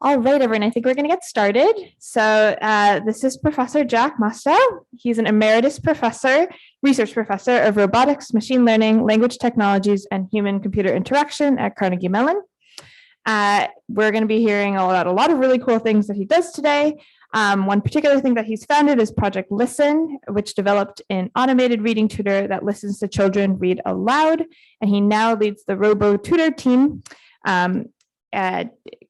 All right, everyone, I think we're going to get started. So this is Professor Jack Mostow. He's an emeritus professor, research professor of robotics, machine learning, language technologies, and human-computer interaction at Carnegie Mellon. We're going to be hearing about a lot of really cool things that he does today. One particular thing that he's founded is Project Listen, which developed an automated reading tutor that listens to children read aloud. And he now leads the RoboTutor team.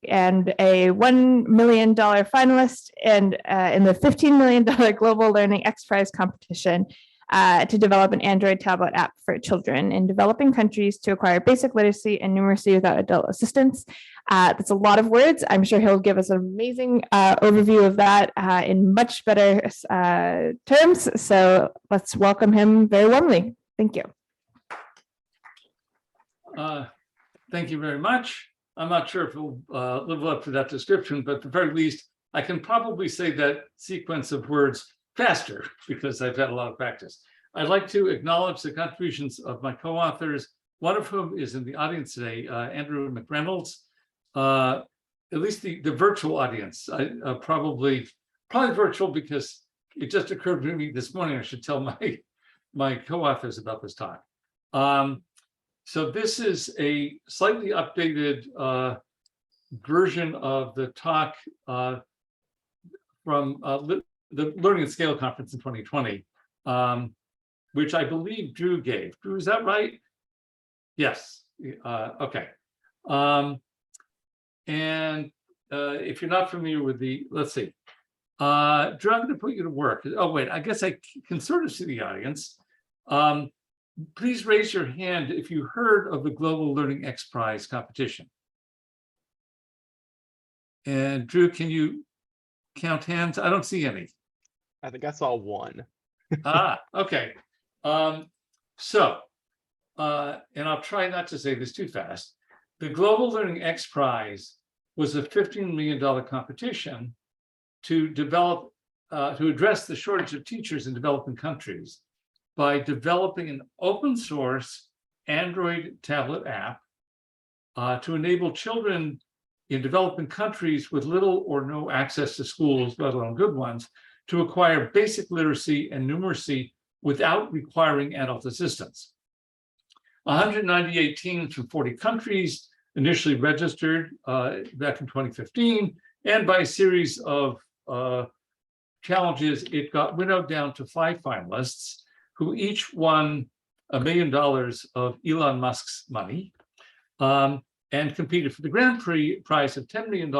And a $1 million finalist and in the $15 million Global Learning X Prize competition to develop an Android tablet app for children in developing countries to acquire basic literacy and numeracy without adult assistance. That's a lot of words. I'm sure he'll give us an amazing overview of that in much better terms. So let's welcome him very warmly. Thank you. Thank you very much. I'm not sure if it'll live up to that description, but at the very least, I can probably say that sequence of words faster because I've had a lot of practice. I'd like to acknowledge the contributions of my co-authors, one of whom is in the audience today, Andrew McReynolds, at least the virtual audience, probably virtual because it just occurred to me this morning I should tell my co-authors about this talk. So this is a slightly updated version of the talk from the Learning at Scale conference in 2020, which I believe Drew gave. Drew, is that right? Yes. Okay. And if you're not familiar with let's see. Drew, I'm going to put you to work. Oh, wait, I guess I can sort of see the audience. Please raise your hand if you heard of the Global Learning X Prize competition. And Drew, can you count hands? I don't see any. I think I saw one. Okay. And I'll try not to say this too fast. The Global Learning X Prize was a $15 million competition to develop, to address the shortage of teachers in developing countries by developing an open source Android tablet app to enable children in developing countries with little or no access to schools, let alone good ones, to acquire basic literacy and numeracy without requiring adult assistance. 198 teams from 40 countries initially registered back in 2015, and by a series of challenges, it got winnowed down to 5 finalists, who each won $1 million of Elon Musk's money and competed for the grand prize of $10 million,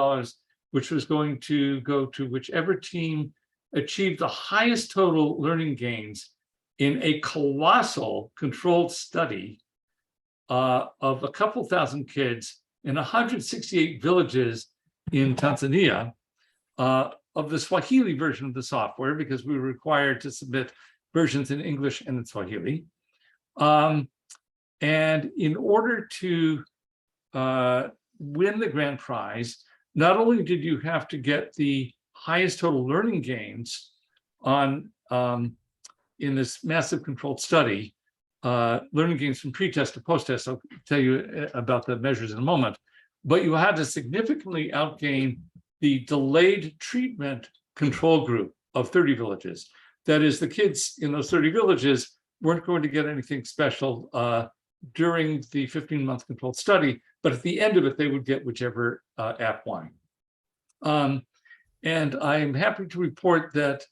which was going to go to whichever team achieved the highest total learning gains in a colossal controlled study of a couple thousand kids in 168 villages in Tanzania of the Swahili version of the software, because we were required to submit versions in English and in Swahili. And in order to win the grand prize, not only did you have to get the highest total learning gains on in this massive controlled study, learning gains from pre-test to post-test, I'll tell you about the measures in a moment, but you had to significantly outgain the delayed treatment control group of 30 villages. That is, the kids in those 30 villages weren't going to get anything special during the 15-month controlled study, but at the end of it, they would get whichever app won. And I'm happy to report that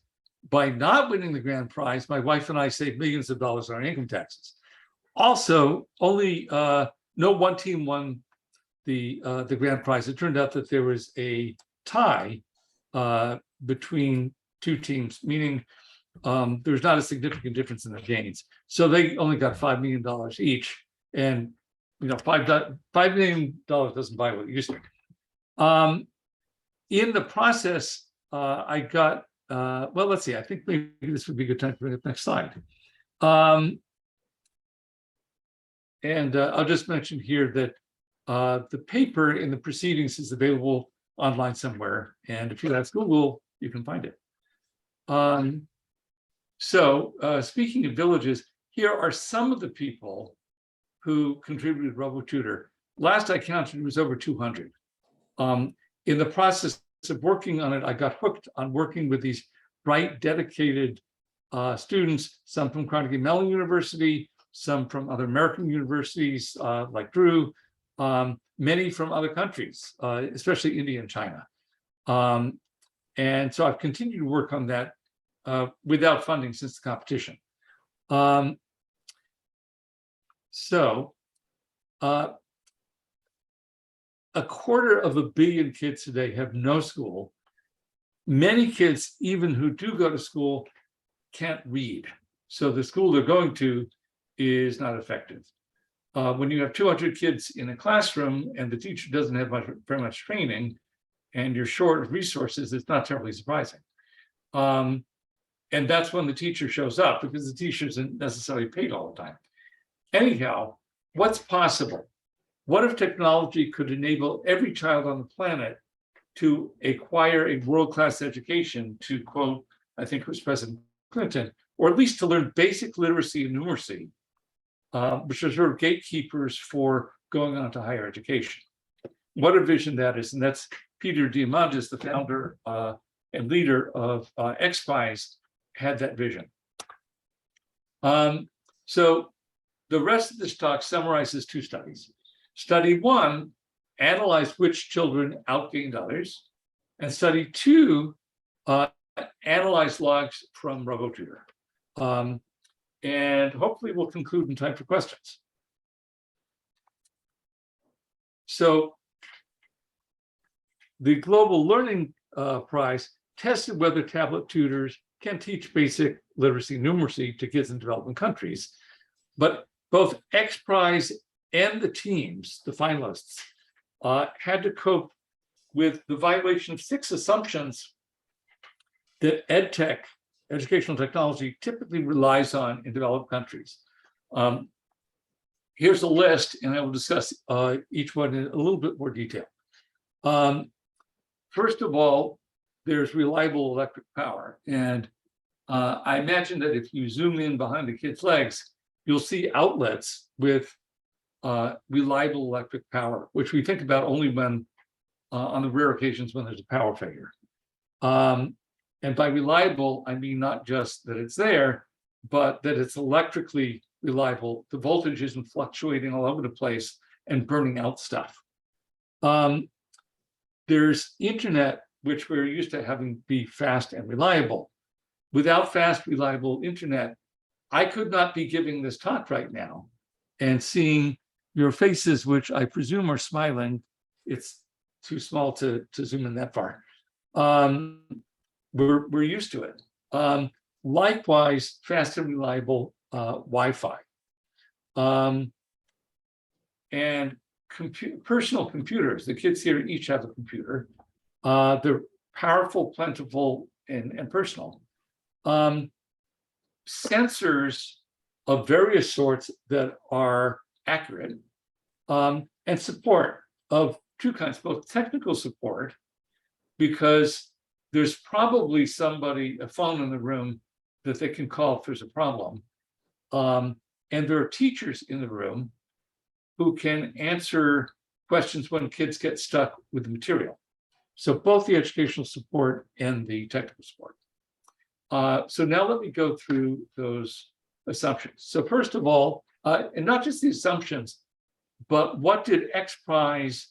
by not winning the grand prize, my wife and I saved millions of dollars on our income taxes. Also, only no one team won the grand prize. It turned out that there was a tie between 2 teams, meaning there's not a significant difference in the gains. So they only got $5 million each. And, you know, $5 million doesn't buy what it used to. In the process, I got, well, let's see, I think maybe this would be a good time to bring up the next slide. And I'll just mention here that the paper in the proceedings is available online somewhere. And if you ask Google, you can find it. So speaking of villages, here are some of the people who contributed to RoboTutor. Last I counted, it was over 200. in the process of working on it, I got hooked on working with these bright, dedicated students, some from Carnegie Mellon University, some from other American universities like Drew, many from other countries, especially India and China. And so I've continued to work on that without funding since the competition. A 250 million kids today have no school. Many kids, even who do go to school, can't read. So the school they're going to is not effective. When you have 200 kids in a classroom and the teacher doesn't have very much training and you're short of resources, it's not terribly surprising. And that's when the teacher shows up, because the teacher isn't necessarily paid all the time. Anyhow, what's possible? What if technology could enable every child on the planet to acquire a world-class education, to quote, I think it was President Clinton, or at least to learn basic literacy and numeracy, which are sort of gatekeepers for going on to higher education. What a vision that is. And that's Peter Diamandis, the founder and leader of XPRIZE, had that vision. So the rest of this talk summarizes 2 studies. Study 1 analyzed which children outgained others, and study 2 analyzed logs from RoboTutor. And hopefully we'll conclude in time for questions. So the Global Learning Prize tested whether tablet tutors can teach basic literacy and numeracy to kids in developing countries. But both XPRIZE and the teams, the finalists, had to cope with the violation of 6 assumptions that EdTech, educational technology, typically relies on in developed countries. Here's a list, and I will discuss each one in a little bit more detail. First of all, there's reliable electric power. And I imagine that if you zoom in behind the kid's legs, you'll see outlets with reliable electric power, which we think about only when, on the rare occasions when there's a power failure. And by reliable, I mean not just that it's there, but that it's electrically reliable. The voltage isn't fluctuating all over the place and burning out stuff. There's internet, which we're used to having be fast and reliable. Without fast, reliable internet, I could not be giving this talk right now and seeing your faces, which I presume are smiling. It's too small to zoom in that far. We're used to it. Likewise, fast and reliable Wi-Fi. And personal computers. The kids here each have a computer. They're powerful, plentiful, and personal. Sensors of various sorts that are accurate, and support of 2 kinds, both technical support, because there's probably somebody, a phone in the room that they can call if there's a problem. And there are teachers in the room who can answer questions when kids get stuck with the material. So both the educational support and the technical support. So now let me go through those assumptions. So first of all, and not just the assumptions, but what did XPRIZE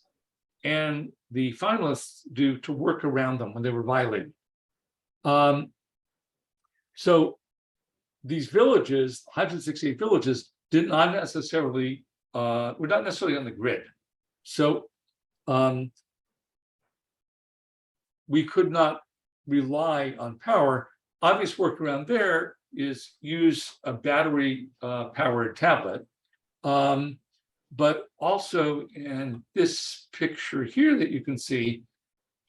and the finalists do to work around them when they were violated? So these villages, 168 villages, did not necessarily, were not necessarily on the grid. So we could not rely on power. Obvious workaround there is use a battery powered tablet. But also in this picture here that you can see,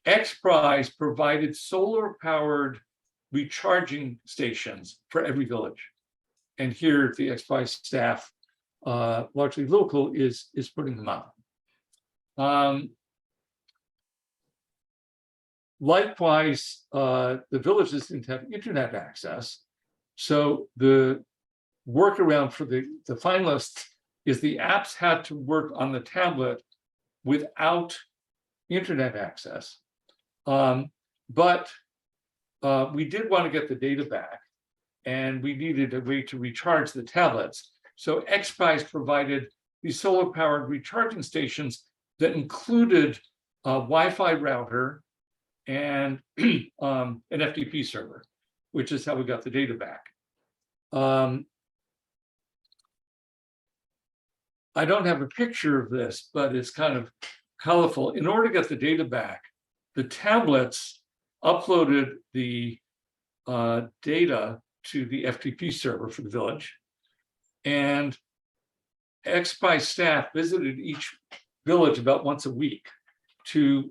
XPRIZE provided solar powered recharging stations for every village. And here the XPRIZE staff, largely local, is putting them up. Likewise, the villages didn't have internet access. So the workaround for the finalists is the apps had to work on the tablet without internet access. But we did want to get the data back, and we needed a way to recharge the tablets. So XPRIZE provided these solar-powered recharging stations that included a Wi-Fi router and an FTP server, which is how we got the data back. I don't have a picture of this, but it's kind of colorful. In order to get the data back, the tablets uploaded the data to the FTP server for the village, and XPRIZE staff visited each village about once a week to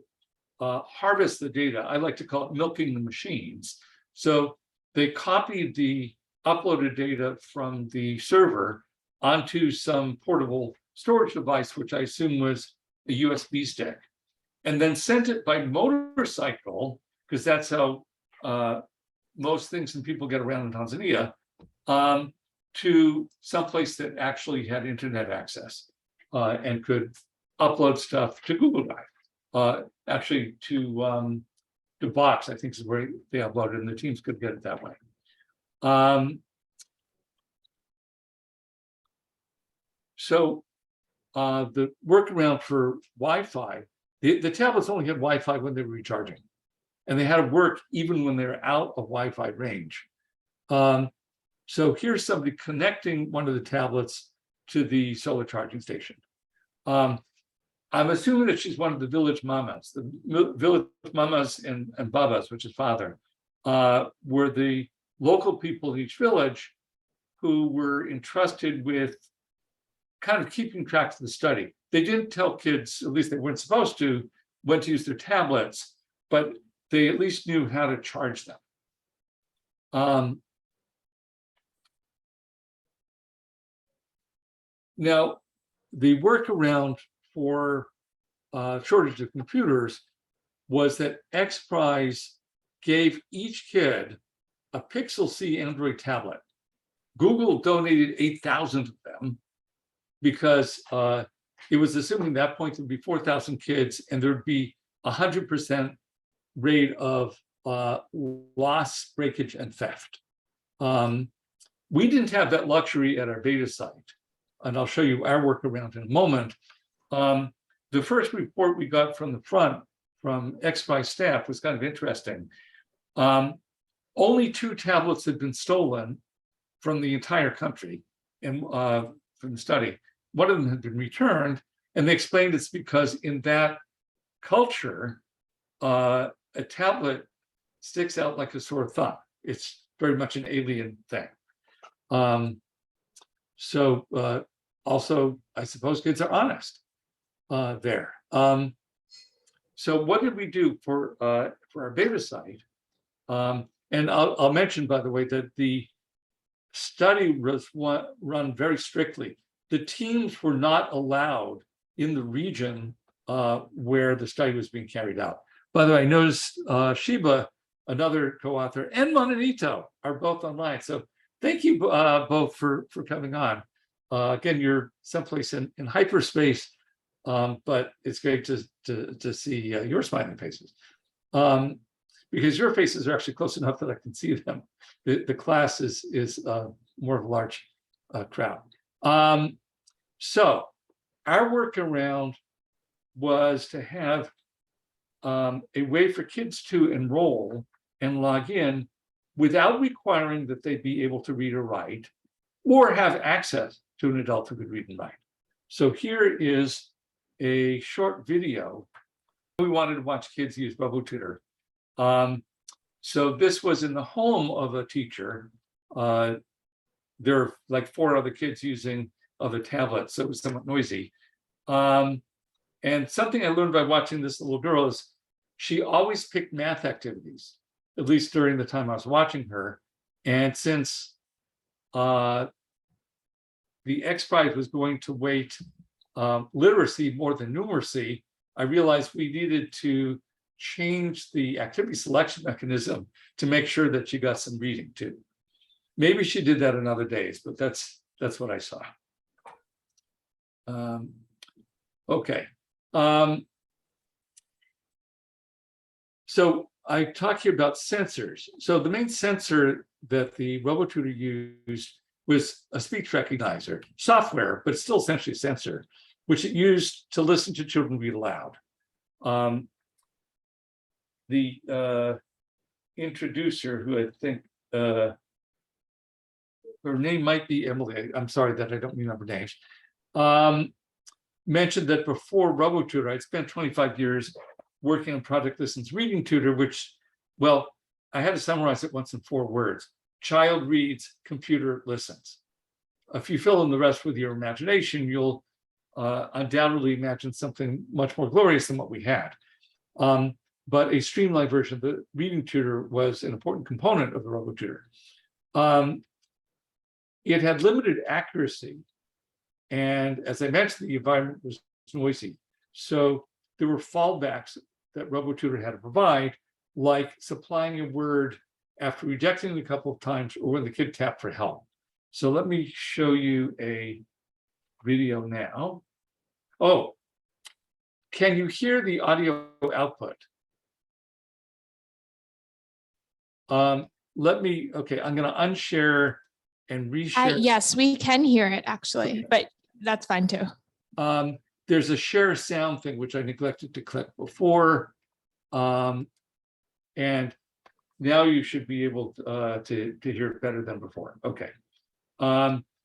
harvest the data. I like to call it milking the machines. So they copied the uploaded data from the server onto some portable storage device, which I assume was a USB stick, and then sent it by motorcycle, because that's how most things and people get around in Tanzania, to someplace that actually had internet access and could upload stuff to Google Drive. Actually, to Box, I think is where they uploaded, and the teams could get it that way. So the workaround for Wi-Fi, the tablets only had Wi-Fi when they were recharging, and they had to work even when they're out of Wi-Fi range. So here's somebody connecting one of the tablets to the solar charging station. I'm assuming that she's one of the village mamas. The village mamas and babas, which is father, were the local people in each village who were entrusted with kind of keeping track of the study. They didn't tell kids, at least they weren't supposed to, when to use their tablets, but they at least knew how to charge them. Now, the workaround for shortage of computers was that XPRIZE gave each kid a Pixel C Android tablet. Google donated 8,000 of them because it was assuming at that point there'd be 4,000 kids and there'd be 100% rate of loss, breakage, and theft. We didn't have that luxury at our beta site, and I'll show you our workaround in a moment. The first report we got from the front, from XPRIZE staff, was kind of interesting. Only 2 tablets had been stolen from the entire country and from the study. One of them had been returned, and they explained it's because in that culture, a tablet sticks out like a sore thumb. It's very much an alien thing. Also, I suppose kids are honest there. So what did we do for our beta site? And I'll mention, by the way, that the study was run very strictly. The teams were not allowed in the region where the study was being carried out. By the way, I noticed Shiba, another co-author, and Monanito are both online. So thank you both for coming on. Again, you're someplace in hyperspace, but it's great to see your smiling faces. Because your faces are actually close enough that I can see them. The class is more of a large crowd. So our workaround was to have a way for kids to enroll and log in without requiring that they be able to read or write, or have access to an adult who could read and write. So here is a short video. We wanted to watch kids use RoboTutor. So this was in the home of a teacher. There are like 4 other kids using other tablets, so it was somewhat noisy. And something I learned by watching this little girl is she always picked math activities, at least during the time I was watching her. And since the XPRIZE was going to weight literacy more than numeracy, I realized we needed to change the activity selection mechanism to make sure that she got some reading too. Maybe she did that in other days, but that's what I saw. Okay. So I talked here about sensors. So the main sensor that the RoboTutor used was a speech recognizer software, but still essentially a sensor, which it used to listen to children read aloud. The introducer, who I think her name might be Emily, I'm sorry that I don't remember names, mentioned that before RoboTutor, I'd spent 25 years working on Project Listen's reading tutor, which, well, I had to summarize it once in 4 words. Child reads, computer listens. If you fill in the rest with your imagination, you'll undoubtedly imagine something much more glorious than what we had. But a streamlined version of the reading tutor was an important component of the RoboTutor. It had limited accuracy. And as I mentioned, the environment was noisy. So there were fallbacks that RoboTutor had to provide, like supplying a word after rejecting it a couple of times or when the kid tapped for help. So let me show you a video now. Oh, can you hear the audio output? Okay, I'm going to unshare and reshare. Yes, we can hear it actually, Okay. but that's fine too. There's a share sound thing, which I neglected to click before. And now you should be able to hear it better than before. Okay.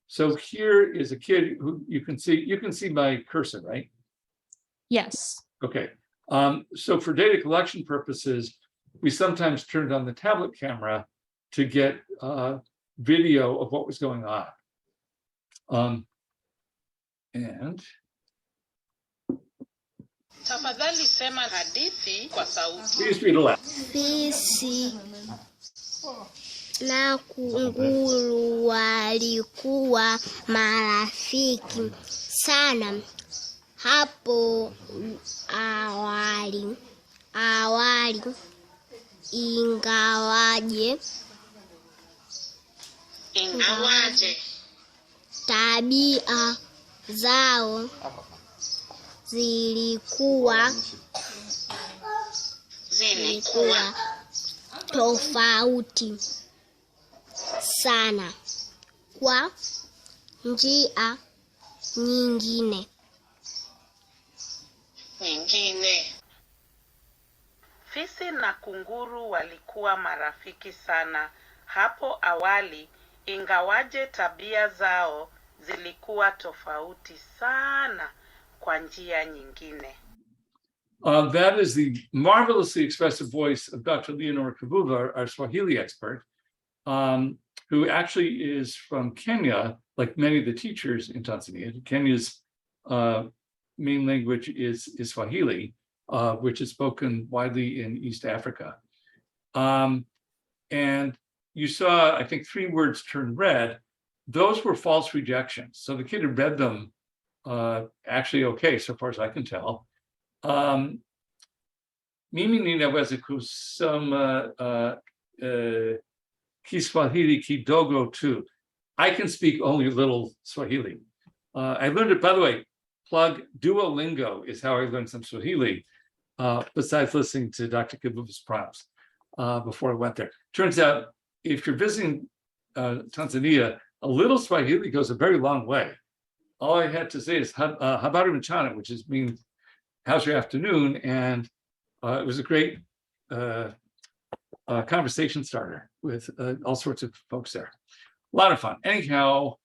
So here is a kid who you can see my cursor, right? Yes. Okay. So for data collection purposes, we sometimes turned on the tablet camera to get video of what was going on. And Tafadhali sema hadithi kwa sauti. please read aloud. Fisi na kunguru walikuwa marafiki sana hapo awali, ingawaje tabia zao zilikuwa tofauti sana kwa njia nyingine. Fisi na kunguru walikuwa marafiki sana hapo awali, ingawaje tabia zao zilikuwa tofauti sana kwa njia nyingine. That is the marvelously expressive voice of Dr. Leonora Kabuva, our Swahili expert, who actually is from Kenya, like many of the teachers in Tanzania. Kenya's main language is Swahili, which is spoken widely in East Africa. And you saw, I think, 3 words turn red. Those were false rejections. So the kid had read them actually okay, so far as I can tell. Mimi ninaweza kusoma Kiswahili kidogo tu. I can speak only a little Swahili. I learned it, by the way, plug Duolingo is how I learned some Swahili, besides listening to Dr. Kabuva's prompts before I went there. Turns out, if you're visiting Tanzania, a little Swahili goes a very long way. All I had to say is habari mchana, which means how's your afternoon, and it was a great conversation starter with all sorts of folks there. A lot of fun. Anyhow,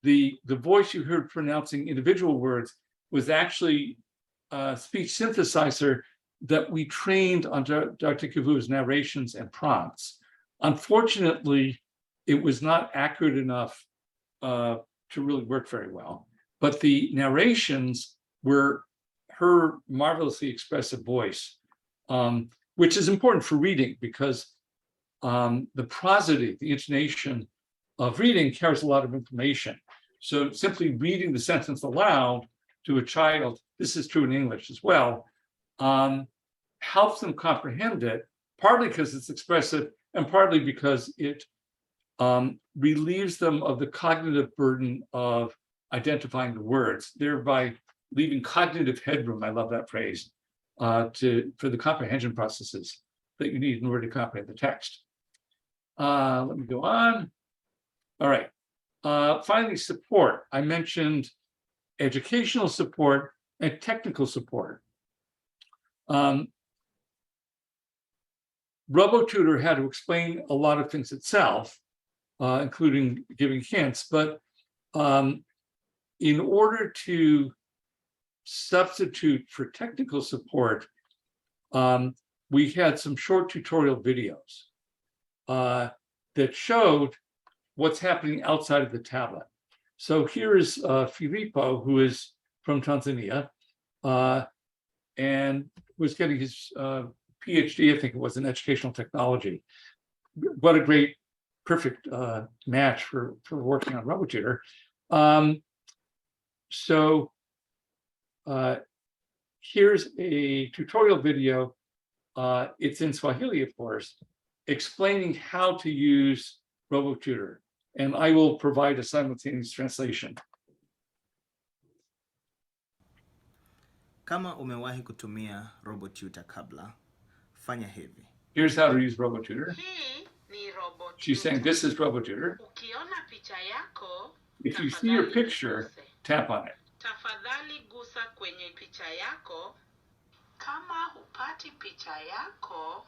the voice you heard pronouncing individual words was actually a speech synthesizer that we trained on Dr. Kabuva's narrations and prompts. Unfortunately, it was not accurate enough to really work very well. But the narrations were her marvelously expressive voice, which is important for reading because the prosody, the intonation of reading carries a lot of information. So simply reading the sentence aloud to a child, this is true in English as well, helps them comprehend it, partly because it's expressive and partly because it relieves them of the cognitive burden of identifying the words, thereby leaving cognitive headroom, I love that phrase, for the comprehension processes that you need in order to comprehend the text. Let me go on. All right. Finally, support. I mentioned educational support and technical support. RoboTutor had to explain a lot of things itself, including giving hints, but in order to substitute for technical support, we had some short tutorial videos that showed what's happening outside of the tablet. So here is Filippo, who is from Tanzania, and was getting his PhD, I think it was, in educational technology. What a great, perfect match for working on RoboTutor. So here's a tutorial video. It's in Swahili, of course, explaining how to use RoboTutor. And I will provide a simultaneous translation. Kama umewahi kutumia RoboTutor kabla, fanya hivi. Here's how to use RoboTutor. Hii ni RoboTutor. She's saying this is RoboTutor. Ukiona picha yako, If you see your picture, tap on it. tafadhali gusa kwenye picha yako. Kama hupati picha yako,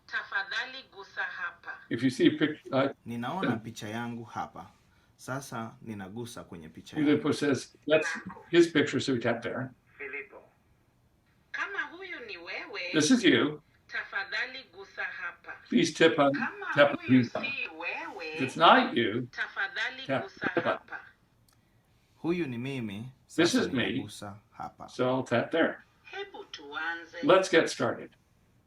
tafadhali gusa hapa. If you see a picture, Ninaona picha yangu hapa. Sasa ninagusa kwenye picha Filippo yangu. says that's his picture, so we tap there. Filippo. Kama huyu ni wewe, This is you. tafadhali gusa hapa. Please tap on Kama huyu the si wewe, If it's not you, tafadhali tap gusa on. hapa. Huyu ni mimi. This Sasa is me. ninagusa hapa. So I'll tap there. Hebu tuanze. Let's get started.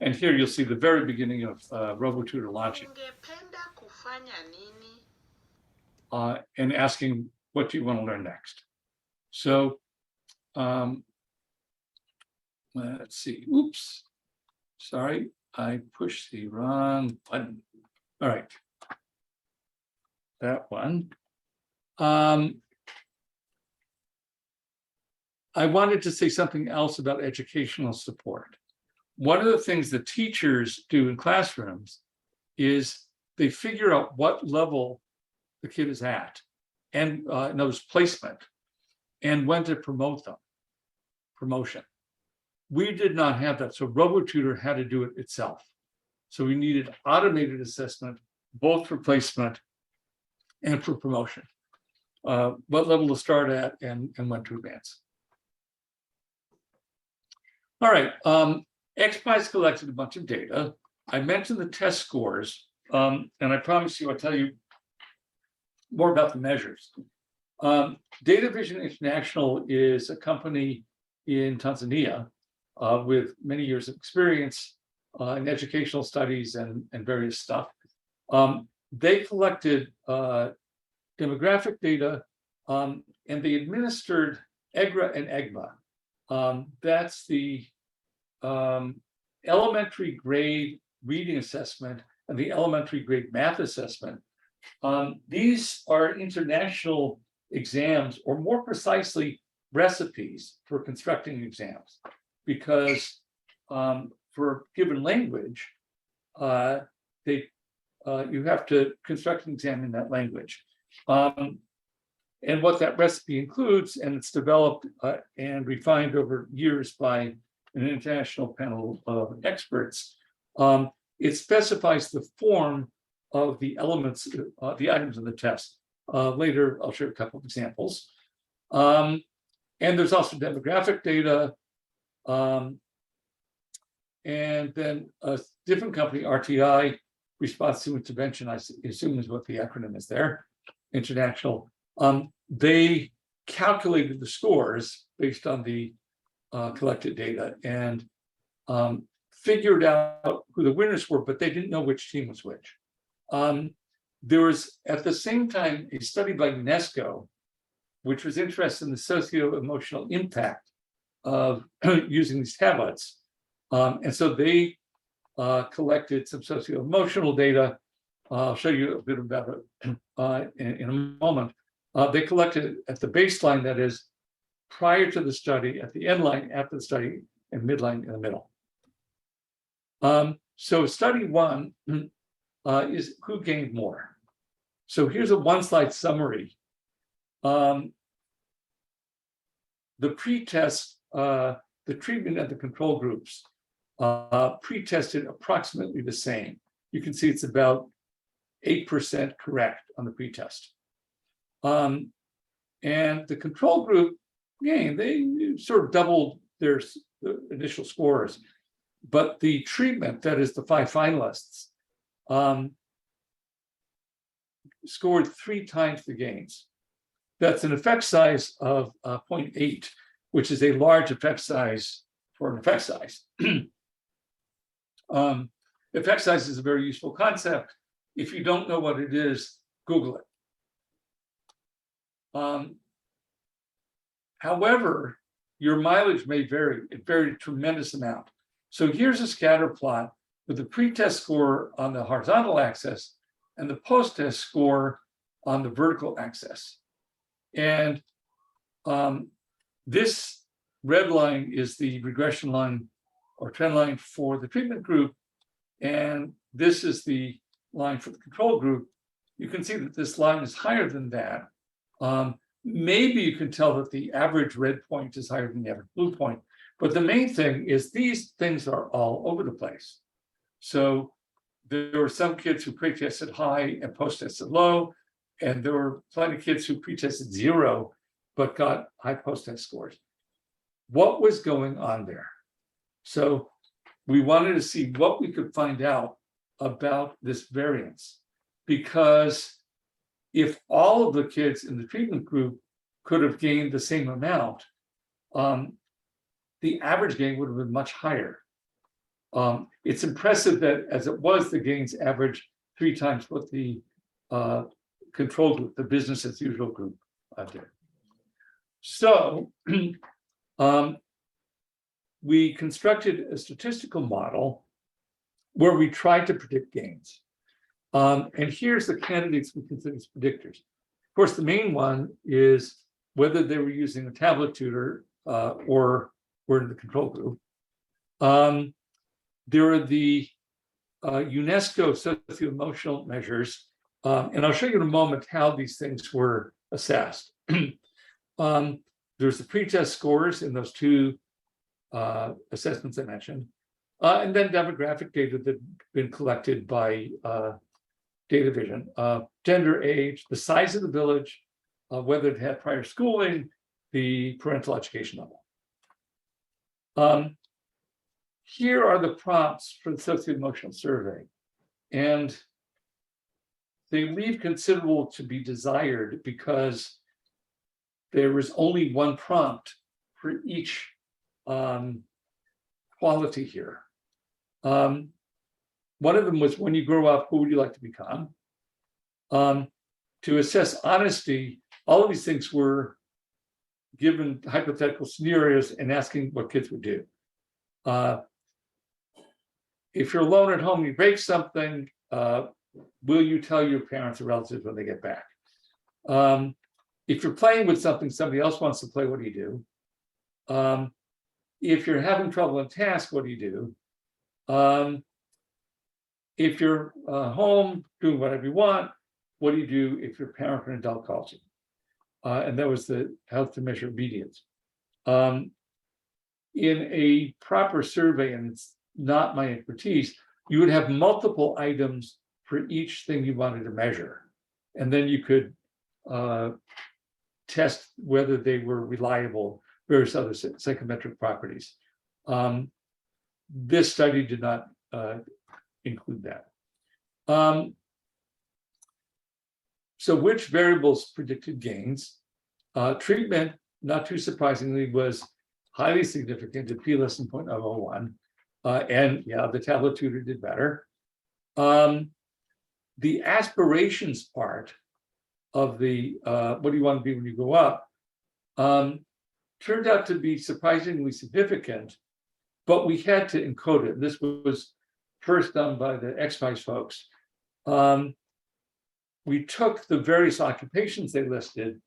And here you'll see the very beginning of RoboTutor launching Ungependa kufanya nini? and asking, what do you want to learn next? So let's see. Oops. Sorry, I pushed the wrong button. All right. That one. I wanted to say something else about educational support. One of the things that teachers do in classrooms is they figure out what level the kid is at and knows placement and when to promote them, promotion. We did not have that. So RoboTutor had to do it itself. So we needed automated assessment, both for placement and for promotion. What level to start at and when to advance. All right, XPI's collected a bunch of data. I mentioned the test scores, and I promise you I'll tell you more about the measures. Data Vision International is a company in Tanzania with many years of experience in educational studies and various stuff. They collected demographic data and they administered EGRA and EGMA. That's the elementary grade reading assessment and the elementary grade math assessment. These are international exams, or more precisely, recipes for constructing exams, because for a given language, you have to construct an exam in that language. And what that recipe includes, and it's developed and refined over years by an international panel of experts, it specifies the form of the elements, the items in the test. Later, I'll share a couple of examples. And there's also demographic data. And then a different company, RTI, Response to Intervention, I assume is what the acronym is there, international. They calculated the scores based on the collected data and figured out who the winners were, but they didn't know which team was which. There was, at the same time, a study by UNESCO, which was interested in the socio-emotional impact of using these tablets. And so they collected some socio-emotional data. I'll show you a bit about it in a moment. They collected at the baseline, that is, prior to the study, at the end line after the study, and midline in the middle. So study one is who gained more. So here's a one-slide summary. The pre-test, the treatment and the control groups pre-tested approximately the same. You can see it's about 8% correct on the pre-test. And the control group, again, they sort of doubled their initial scores. But the treatment, that is the 5 finalists, scored 3 times the gains. That's an effect size of 0.8, which is a large effect size for an effect size. Effect size is a very useful concept. If you don't know what it is, Google it. However, your mileage may vary. It varied a tremendous amount. So here's a scatter plot with the pre-test score on the horizontal axis and the post-test score on the vertical axis. And this red line is the regression line or trend line for the treatment group. And this is the line for the control group. You can see that this line is higher than that. Maybe you can tell that the average red point is higher than the average blue point. But the main thing is these things are all over the place. So there were some kids who pre-tested high and post-tested low, and there were plenty of kids who pre-tested 0, but got high post-test scores. What was going on there? So we wanted to see what we could find out about this variance, because if all of the kids in the treatment group could have gained the same amount, the average gain would have been much higher. It's impressive that as it was, the gains averaged 3 times what the control group, the business as usual group, did. So we constructed a statistical model where we tried to predict gains. And here's the candidates we consider as predictors. Of course, the main one is whether they were using a tablet tutor or were in the control group. There are the UNESCO socio-emotional measures, and I'll show you in a moment how these things were assessed. There's the pre-test scores in those 2 assessments I mentioned, and then demographic data that have been collected by data vision, gender, age, the size of the village, whether it had prior schooling, the parental education level. Here are the prompts for the socio-emotional survey, and they leave considerable to be desired because there was only one prompt for each quality here. One of them was, when you grow up, who would you like to become? To assess honesty, all of these things were given hypothetical scenarios and asking what kids would do. If you're alone at home, you break something, will you tell your parents or relatives when they get back? If you're playing with something somebody else wants to play, what do you do? If you're having trouble in task, what do you do? If you're home doing whatever you want, what do you do if your parent or an adult calls you? And that was the health to measure obedience. In a proper survey, and it's not my expertise, you would have multiple items for each thing you wanted to measure. And then you could test whether they were reliable, various other psychometric properties. This study did not include that. So which variables predicted gains? Treatment, not too surprisingly, was highly significant at p less than 0.001. And yeah, the tablet tutor did better. The aspirations part of the what do you want to be when you grow up turned out to be surprisingly significant, but we had to encode it. This was first done by the XPRIZE folks. We took the various occupations they listed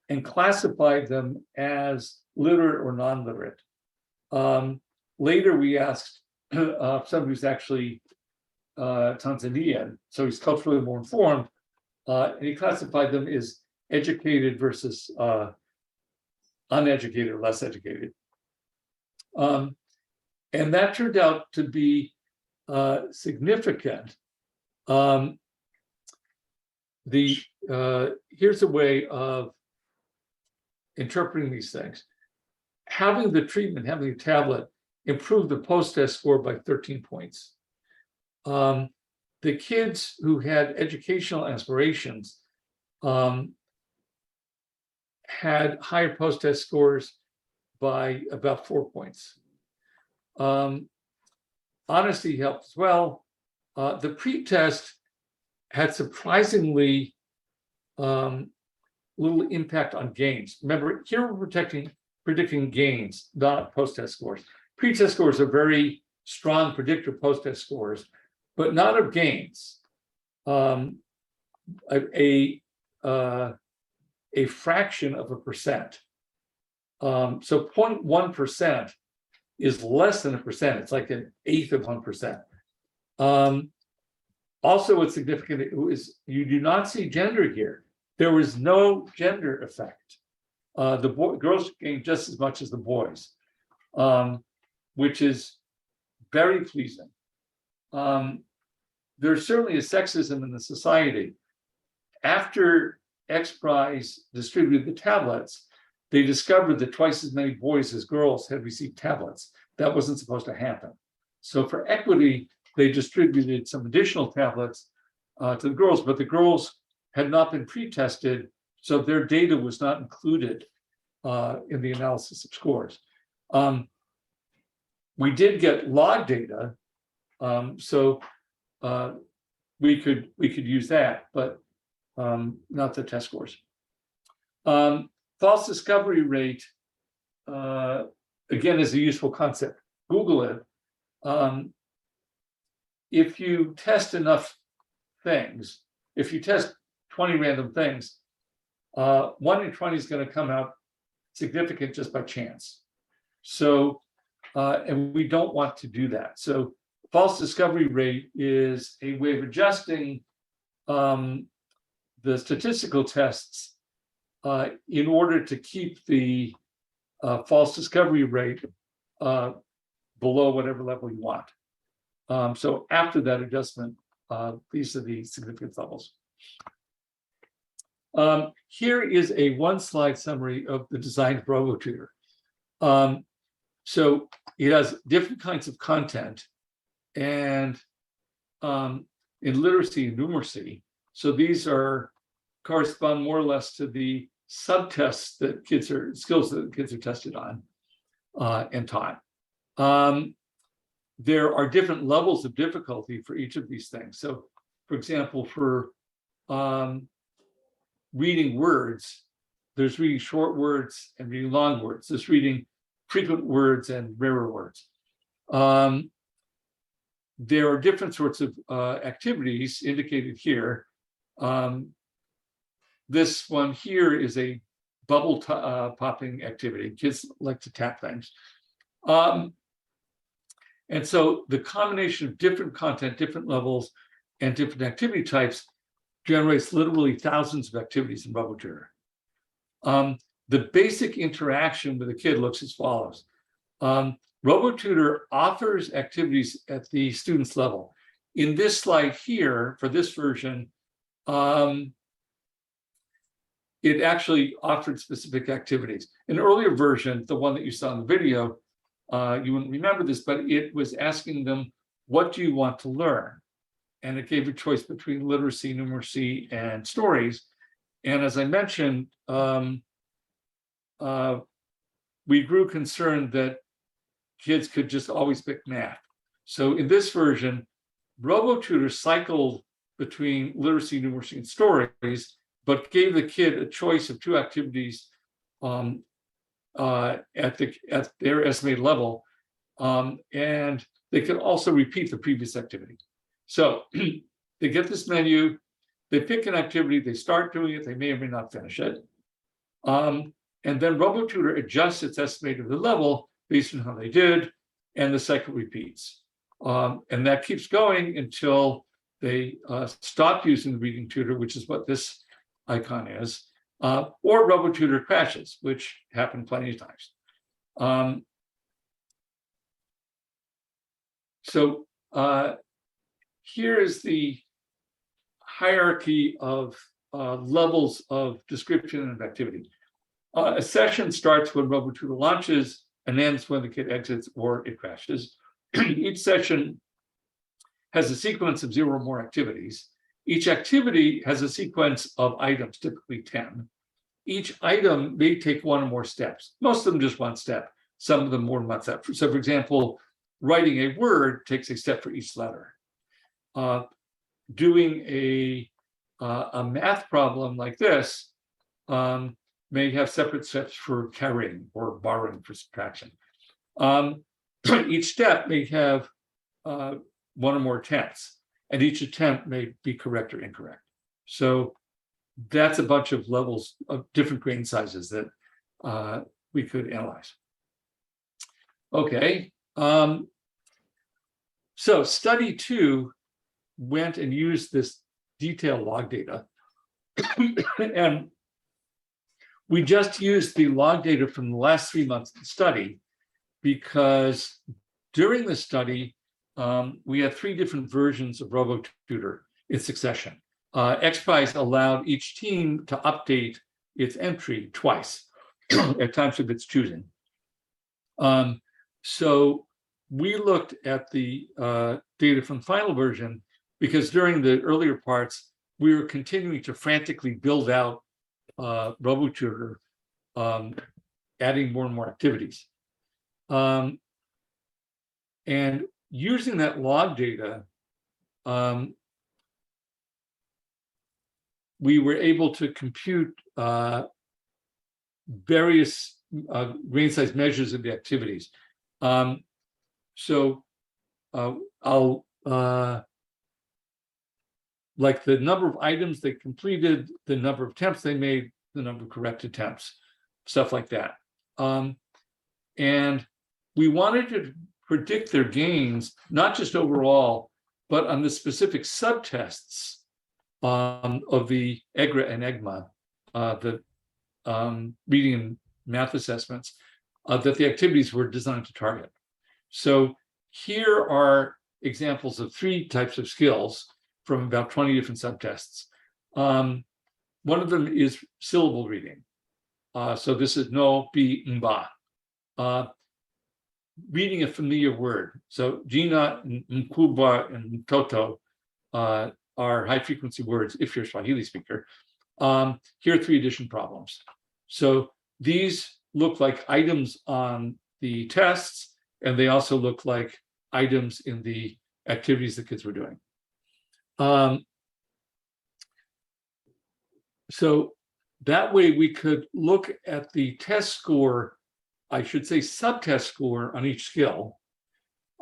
and classified them as literate or non-literate. Later, we asked somebody who's actually Tanzanian, so he's culturally more informed, and he classified them as educated versus uneducated or less educated. And that turned out to be significant. Here's a way of interpreting these things. Having the treatment, having the tablet, improved the post-test score by 13 points. The kids who had educational aspirations had higher post-test scores by about 4 points. Honesty helped as well. The pre-test had surprisingly little impact on gains. Remember, here we're predicting gains, not post-test scores. Pre-test scores are very strong predictor post-test scores, but not of gains. A fraction of a percent. So 0.1% is less than a percent. It's like an eighth of 1%. Also, what's significant is you do not see gender here. There was no gender effect. The girls gained just as much as the boys, which is very pleasing. There's certainly a sexism in the society. After X Prize distributed the tablets, they discovered that twice as many boys as girls had received tablets. That wasn't supposed to happen. So for equity, they distributed some additional tablets to the girls, but the girls had not been pre-tested, so their data was not included in the analysis of scores. We did get log data, so we could use that, but not the test scores. False discovery rate, again, is a useful concept. Google it. If you test enough things, if you test 20 random things, 1 in 20 is going to come out significant just by chance. So, and we don't want to do that. So false discovery rate is a way of adjusting the statistical tests in order to keep the false discovery rate below whatever level you want. So after that adjustment, these are the significance levels. Here is a one-slide summary of the design of RoboTutor. So it has different kinds of content, and in literacy and numeracy. So these correspond more or less to the subtests that skills that kids are tested on and taught. There are different levels of difficulty for each of these things. So, for example, for reading words, there's reading short words and reading long words. There's reading frequent words and rarer words. There are different sorts of activities indicated here. This one here is a bubble popping activity. Kids like to tap things. And so the combination of different content, different levels, and different activity types generates literally thousands of activities in RoboTutor. The basic interaction with the kid looks as follows. RoboTutor offers activities at the student's level. In this slide here, for this version, it actually offered specific activities. An earlier version, the one that you saw in the video, you wouldn't remember this, but it was asking them, what do you want to learn? And it gave a choice between literacy, numeracy, and stories. And as I mentioned, we grew concerned that kids could just always pick math. So in this version, RoboTutor cycled between literacy, numeracy, and stories, but gave the kid a choice of 2 activities at their estimated level, and they can also repeat the previous activity. So they get this menu, they pick an activity, they start doing it, they may or may not finish it. And then RoboTutor adjusts its estimated level based on how they did, and the cycle repeats. And that keeps going until they stop using the reading tutor, which is what this icon is, or RoboTutor crashes, which happened plenty of times. So here is the hierarchy of levels of description and activity. A session starts when RoboTutor launches and ends when the kid exits or it crashes. Each session has a sequence of 0 or more activities. Each activity has a sequence of items, typically 10. Each item may take 1 or more steps. Most of them just 1 step, some of them more than 1 step. So for example, writing a word takes a step for each letter. Doing a math problem like this may have separate steps for carrying or borrowing for subtraction. Each step may have 1 or more attempts, and each attempt may be correct or incorrect. So that's a bunch of levels of different grain sizes that we could analyze. Okay. So study 2 went and used this detailed log data. And we just used the log data from the last 3 months of the study because during the study, we had 3 different versions of RoboTutor in succession. XPRIZE allowed each team to update its entry twice, at times of its choosing. So we looked at the data from the final version because during the earlier parts, we were continuing to frantically build out RoboTutor, adding more and more activities. And using that log data, we were able to compute various grain size measures of the activities. So I'll like the number of items they completed, the number of attempts they made, the number of correct attempts, stuff like that. And we wanted to predict their gains, not just overall, but on the specific subtests of the EGRA and EGMA, the reading and math assessments, that the activities were designed to target. So here are examples of 3 types of skills from about 20 different subtests. One of them is syllable reading. So this is no, bi, mba. Reading a familiar word. So Gina, Mkuba, and Toto are high frequency words if you're a Swahili speaker. Here are 3 addition problems. So these look like items on the tests, and they also look like items in the activities the kids were doing. So that way we could look at the test score, I should say subtest score on each skill,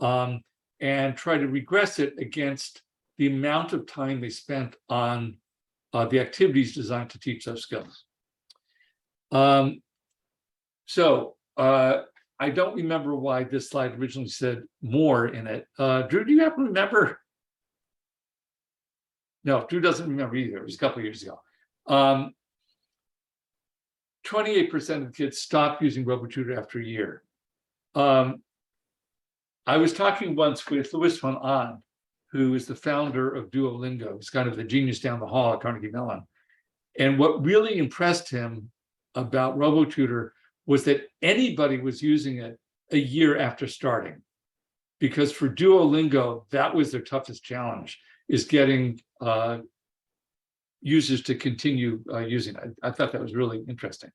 and try to regress it against the amount of time they spent on the activities designed to teach those skills. I don't remember why this slide originally said more in it. Drew, do you happen to remember? No, Drew doesn't remember either. It was a couple of years ago. 28% of the kids stopped using RoboTutor after a year. I was talking once with Luis van Aan, who is the founder of Duolingo. He's kind of the genius down the hall at Carnegie Mellon. And what really impressed him about RoboTutor was that anybody was using it a year after starting. Because for Duolingo, that was their toughest challenge, is getting users to continue using it. I thought that was really interesting.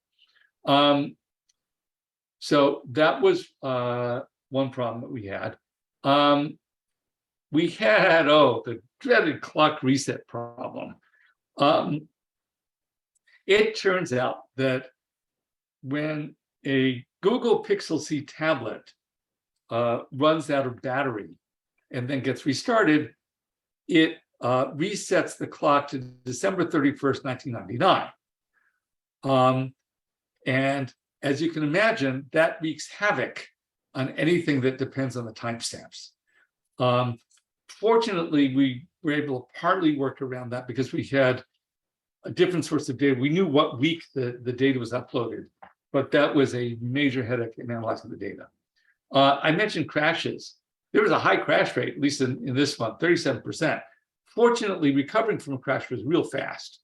So that was one problem that we had. We had, the dreaded clock reset problem. It turns out that when a Google Pixel C tablet runs out of battery and then gets restarted, it resets the clock to December 31st, 1999. And as you can imagine, that wreaks havoc on anything that depends on the timestamps. Fortunately, we were able to partly work around that because we had a different source of data. We knew what week the data was uploaded, but that was a major headache in analyzing the data. I mentioned crashes. There was a high crash rate, at least in this one, 37%. Fortunately, recovering from a crash was real fast.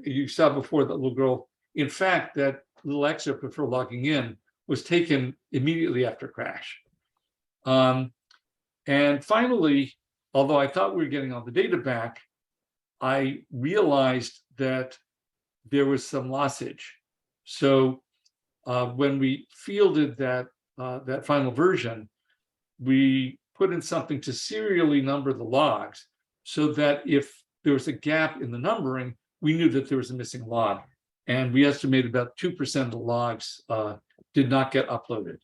You saw before that little girl. In fact, that little excerpt of her logging in was taken immediately after crash. And finally, although I thought we were getting all the data back, I realized that there was some lossage. So when we fielded that final version, we put in something to serially number the logs so that if there was a gap in the numbering, we knew that there was a missing log. And we estimated about 2% of the logs did not get uploaded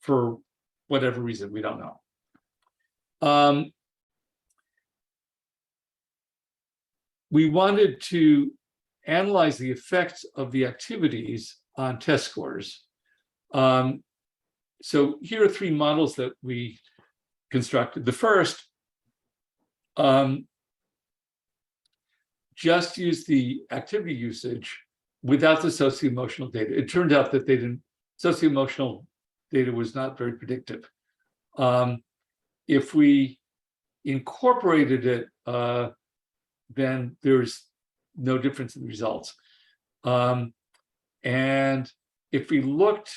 for whatever reason, we don't know. We wanted to analyze the effects of the activities on test scores. So here are 3 models that we constructed. The first just used the activity usage without the socio-emotional data. It turned out that socio-emotional data was not very predictive. If we incorporated it, then there's no difference in the results. And if we looked,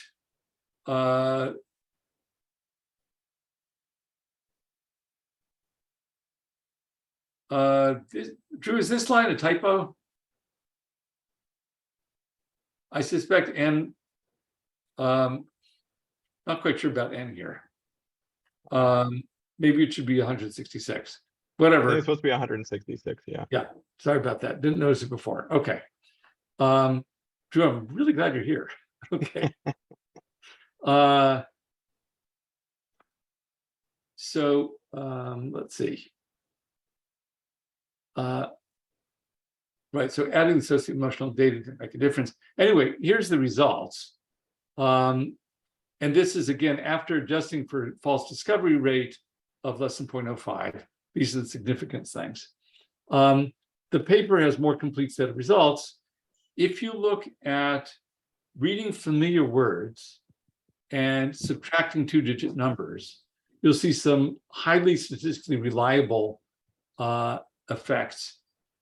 Drew, is this line a typo? I suspect N, not quite sure about N here. Maybe it should be 166. I Whatever. think it's supposed to be 166, yeah. Yeah, sorry about that. Didn't notice it before. Okay. Drew, I'm really glad you're here. Okay. So let's see. Right, so adding the socio-emotional data to make a difference. Anyway, here's the results. And this is, again, after adjusting for false discovery rate of less than 0.05. These are the significance things. The paper has more complete set of results. If you look at reading familiar words and subtracting 2-digit numbers, you'll see some highly statistically reliable effects.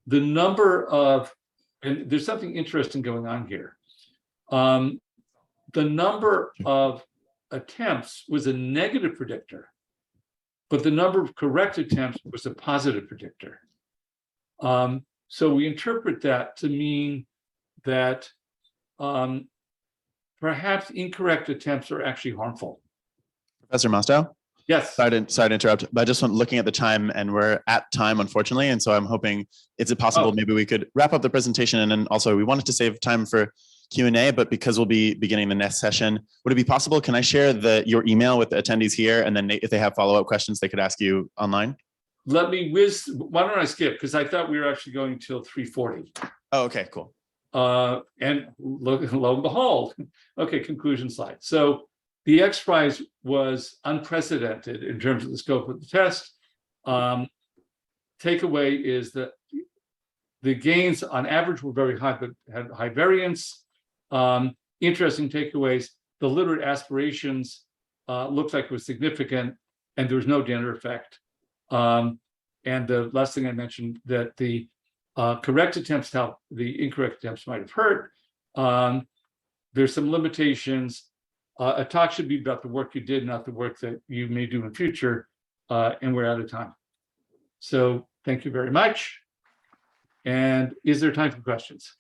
The number of, and there's something interesting going on here. The number of attempts was a negative predictor, but the number of correct attempts was a positive predictor. So we interpret that to mean that perhaps incorrect attempts are actually harmful. Professor Mostow? Yes. Sorry to interrupt, but I just want looking at the time, and we're at time, unfortunately. And so I'm hoping, is it possible maybe we could wrap up the presentation, and then also we wanted to save time for Q&A, but because we'll be beginning the next session, would it be possible, can I share your email with the attendees here, and then if they have follow-up questions, they could ask you online? Let me whiz, why don't I skip? Because I thought we were actually going till 3:40. Oh, okay, cool. And lo and behold, okay, conclusion slide. So the X Prize was unprecedented in terms of the scope of the test. Takeaway is that the gains on average were very high, but had high variance. Interesting takeaways, the literate aspirations looked like it was significant, and there was no gender effect. And the last thing I mentioned, that the correct attempts help, the incorrect attempts might have hurt. There's some limitations. A talk should be about the work you did, not the work that you may do in future, and we're out of time. So thank you very much. And is there time for questions?